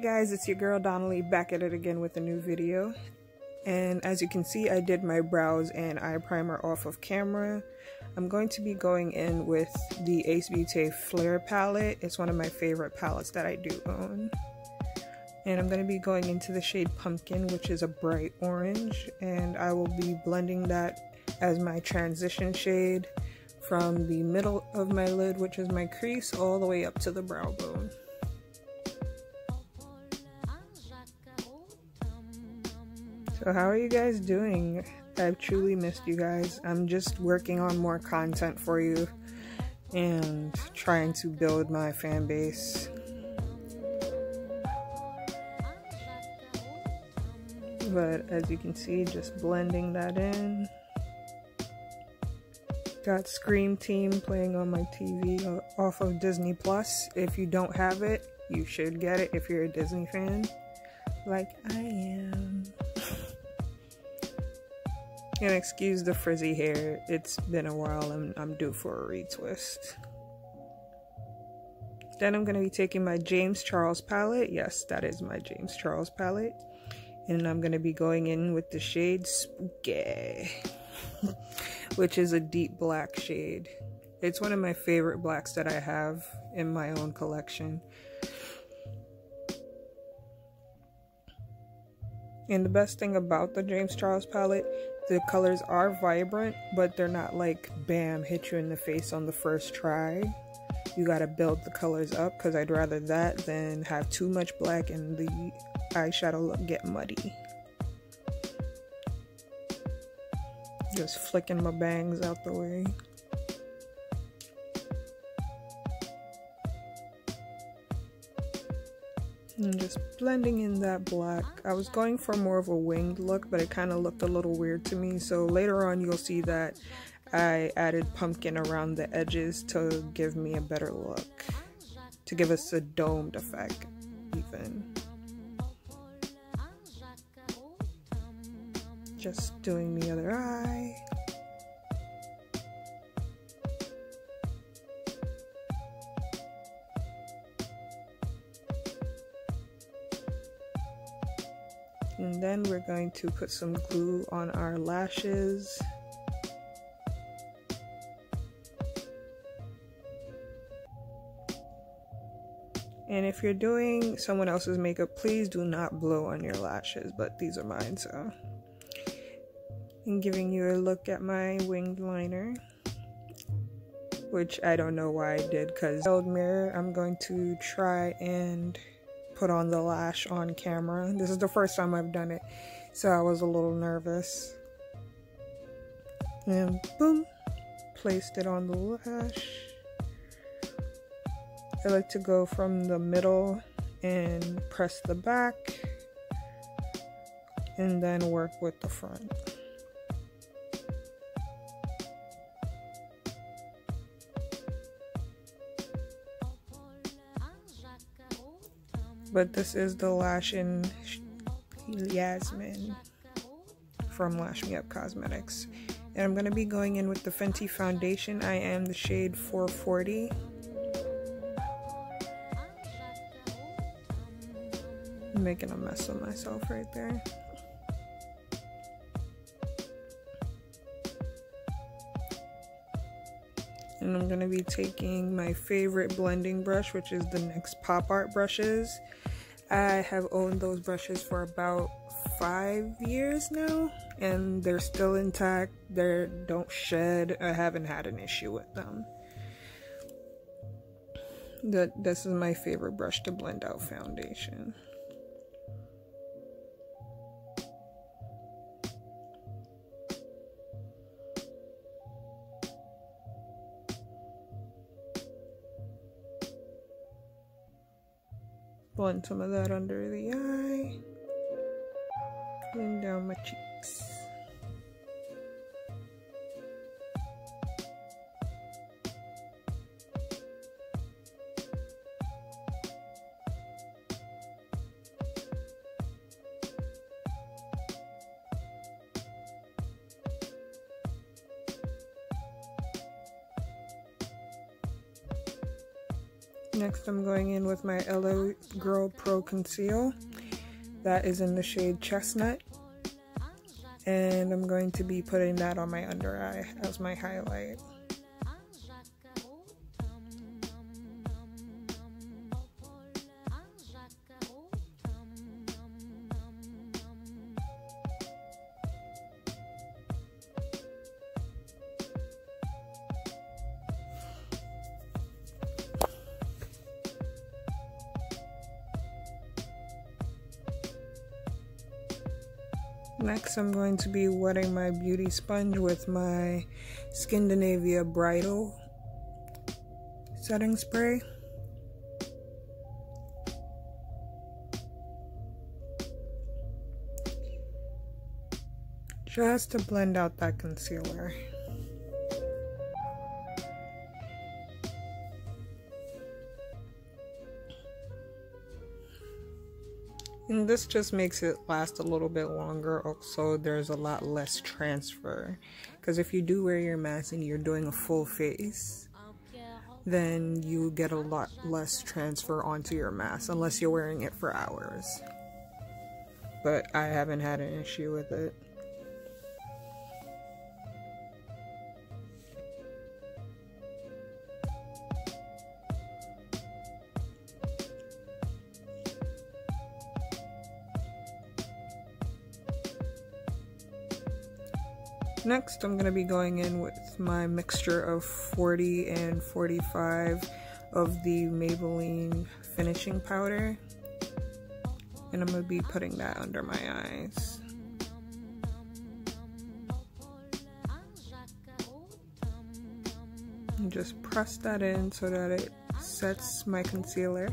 guys, it's your girl Donnelly back at it again with a new video. And as you can see, I did my brows and eye primer off of camera. I'm going to be going in with the Ace Beauty Flare palette. It's one of my favorite palettes that I do own. And I'm going to be going into the shade Pumpkin, which is a bright orange. And I will be blending that as my transition shade from the middle of my lid, which is my crease, all the way up to the brow bone. So how are you guys doing? I've truly missed you guys. I'm just working on more content for you and trying to build my fan base. But as you can see, just blending that in. Got Scream Team playing on my TV off of Disney Plus. If you don't have it, you should get it if you're a Disney fan, like I am. And excuse the frizzy hair, it's been a while and I'm due for a retwist. Then I'm going to be taking my James Charles palette. Yes, that is my James Charles palette. And I'm going to be going in with the shade Spooky, which is a deep black shade. It's one of my favorite blacks that I have in my own collection. And the best thing about the James Charles palette, the colors are vibrant, but they're not like bam, hit you in the face on the first try. You gotta build the colors up, because I'd rather that than have too much black and the eyeshadow look get muddy. Just flicking my bangs out the way. And just blending in that black. I was going for more of a winged look, but it kind of looked a little weird to me. So later on you'll see that I added pumpkin around the edges to give me a better look. To give us a domed effect even. Just doing the other eye. And then we're going to put some glue on our lashes. And if you're doing someone else's makeup, please do not blow on your lashes, but these are mine, so. And giving you a look at my winged liner, which I don't know why I did, because mirror, I'm going to try and put on the lash on camera. This is the first time I've done it, so I was a little nervous. And boom, placed it on the lash. I like to go from the middle and press the back and then work with the front. But this is the Lash in Yasmin from Lash Me Up Cosmetics. And I'm going to be going in with the Fenty foundation. I am the shade 440. I'm making a mess of myself right there. And I'm going to be taking my favorite blending brush, which is the NYX Pop Art brushes. I have owned those brushes for about 5 years now, and they're still intact. They don't shed. I haven't had an issue with them. This is my favorite brush to blend out foundation. Blend some of that under the eye and down my cheeks. Next, I'm going in with my LA Girl Pro Conceal. That is in the shade Chestnut. And I'm going to be putting that on my under eye as my highlight. Next, I'm going to be wetting my beauty sponge with my Scandinavia Bridal setting spray. Just to blend out that concealer. And this just makes it last a little bit longer, also there's a lot less transfer. Because if you do wear your mask and you're doing a full face, then you get a lot less transfer onto your mask, unless you're wearing it for hours. But I haven't had an issue with it. Next, I'm going to be going in with my mixture of 40 and 45 of the Maybelline finishing powder. And I'm going to be putting that under my eyes. And just press that in so that it sets my concealer.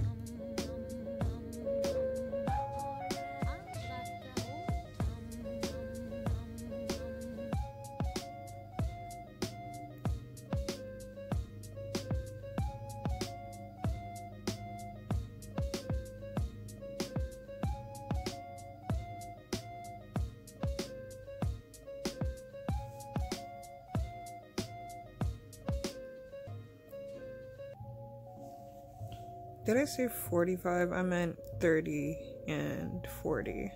Did I say 45? I meant 30 and 40.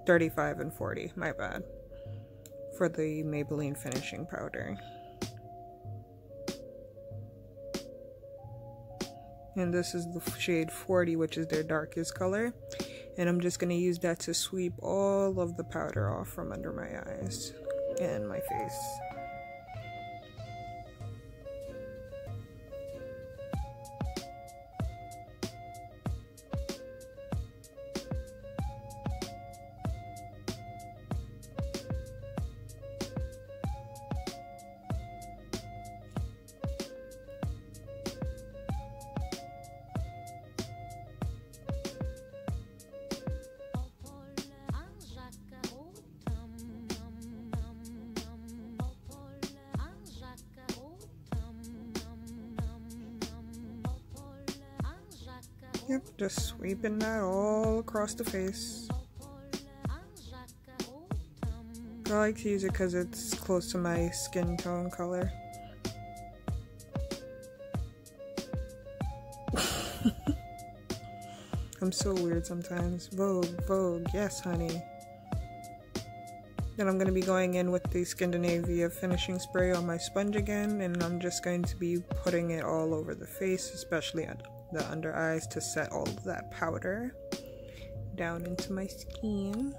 35 and 40, my bad. For the Maybelline finishing powder. And this is the shade 40, which is their darkest color. And I'm just going to use that to sweep all of the powder off from under my eyes and my face. Yep, just sweeping that all across the face. I like to use it because it's close to my skin tone color. I'm so weird sometimes. Vogue, yes honey. Then I'm going to be going in with the Scandinavia finishing spray on my sponge again, and I'm just going to be putting it all over the face, especially on the under eyes, to set all of that powder down into my skin.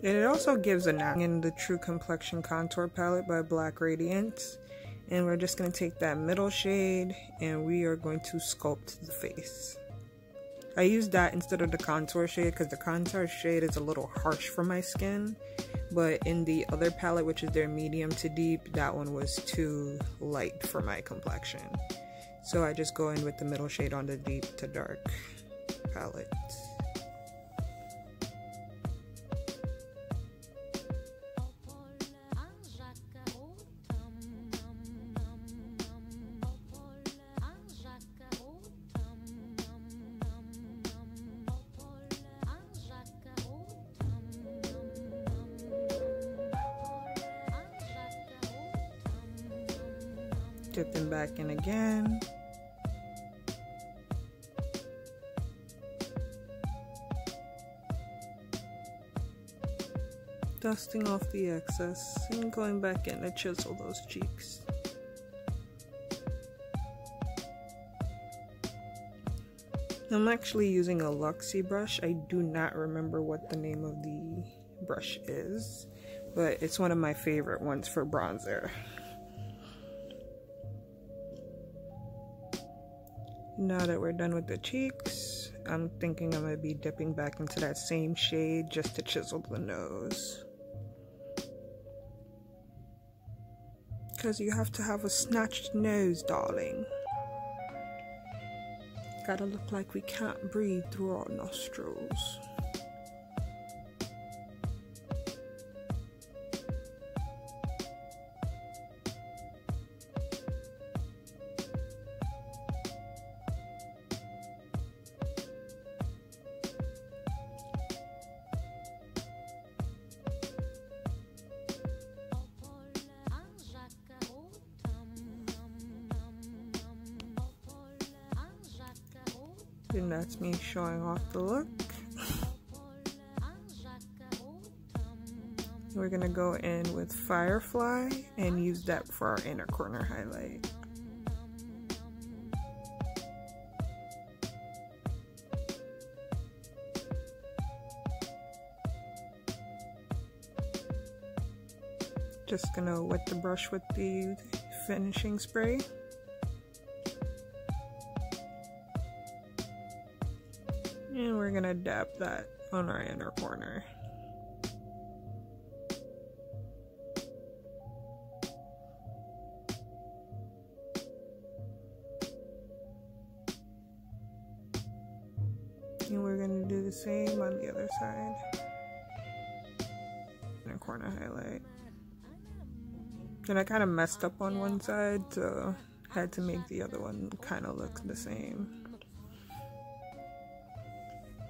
And it also gives a nap in the True Complexion Contour Palette by Black Radiance. And we're just going to take that middle shade and we are going to sculpt the face. I used that instead of the contour shade because the contour shade is a little harsh for my skin. But in the other palette, which is their medium to deep, that one was too light for my complexion. So I just go in with the middle shade on the deep to dark palette. Dipping back in again. Dusting off the excess and going back in to chisel those cheeks. I'm actually using a Luxie brush. I do not remember what the name of the brush is, but it's one of my favorite ones for bronzer. Now that we're done with the cheeks, I'm thinking I'm going to be dipping back into that same shade just to chisel the nose. Because you have to have a snatched nose, darling. Gotta look like we can't breathe through our nostrils. And that's me showing off the look. We're gonna go in with Firefly and use that for our inner corner highlight. Just gonna wet the brush with the finishing spray. And we're gonna dab that on our inner corner. And we're gonna do the same on the other side. Inner corner highlight. And I kind of messed up on one side, so had to make the other one kind of look the same.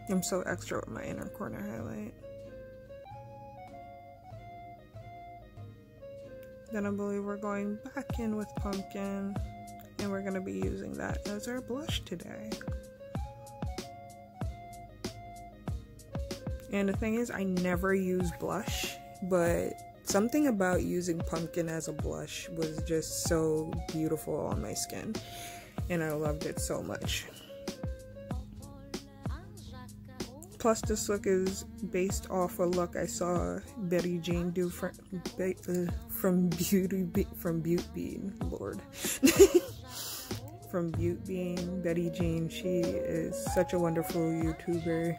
I'm so extra with my inner corner highlight. Then I believe we're going back in with Pumpkin, and we're going to be using that as our blush today. And the thing is, I never use blush, but something about using Pumpkin as a blush was just so beautiful on my skin, and I loved it so much. Plus, this look is based off a look I saw Betty Jean do from beautbean. Lord, from beautbean. Betty Jean. She is such a wonderful YouTuber.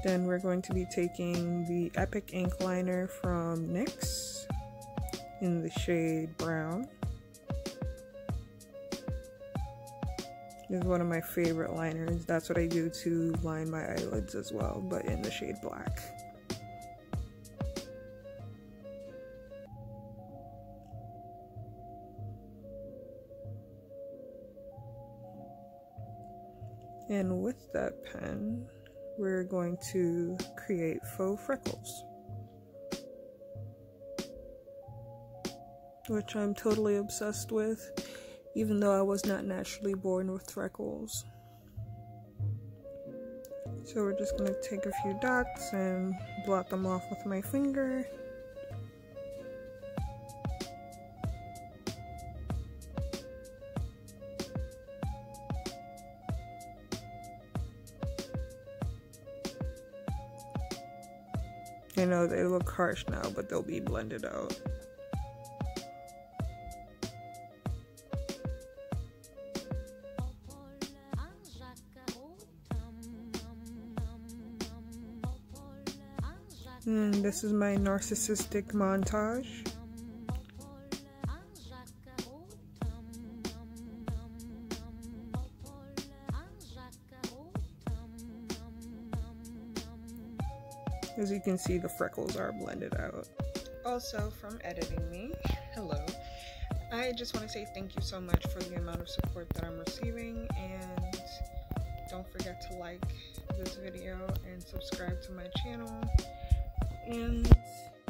Then we're going to be taking the Epic ink liner from NYX in the shade Brown. This is one of my favorite liners. That's what I do to line my eyelids as well, but in the shade Black. And with that pen, we're going to create faux freckles, which I'm totally obsessed with, even though I was not naturally born with freckles. So we're just going to take a few dots and blot them off with my finger. I know they look harsh now, but they'll be blended out. And this is my narcissistic montage. As you can see, the freckles are blended out. Also, from editing me, hello. I just want to say thank you so much for the amount of support that I'm receiving, and don't forget to like this video and subscribe to my channel. And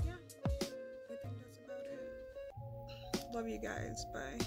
yeah, I think that's about it. Love you guys. Bye.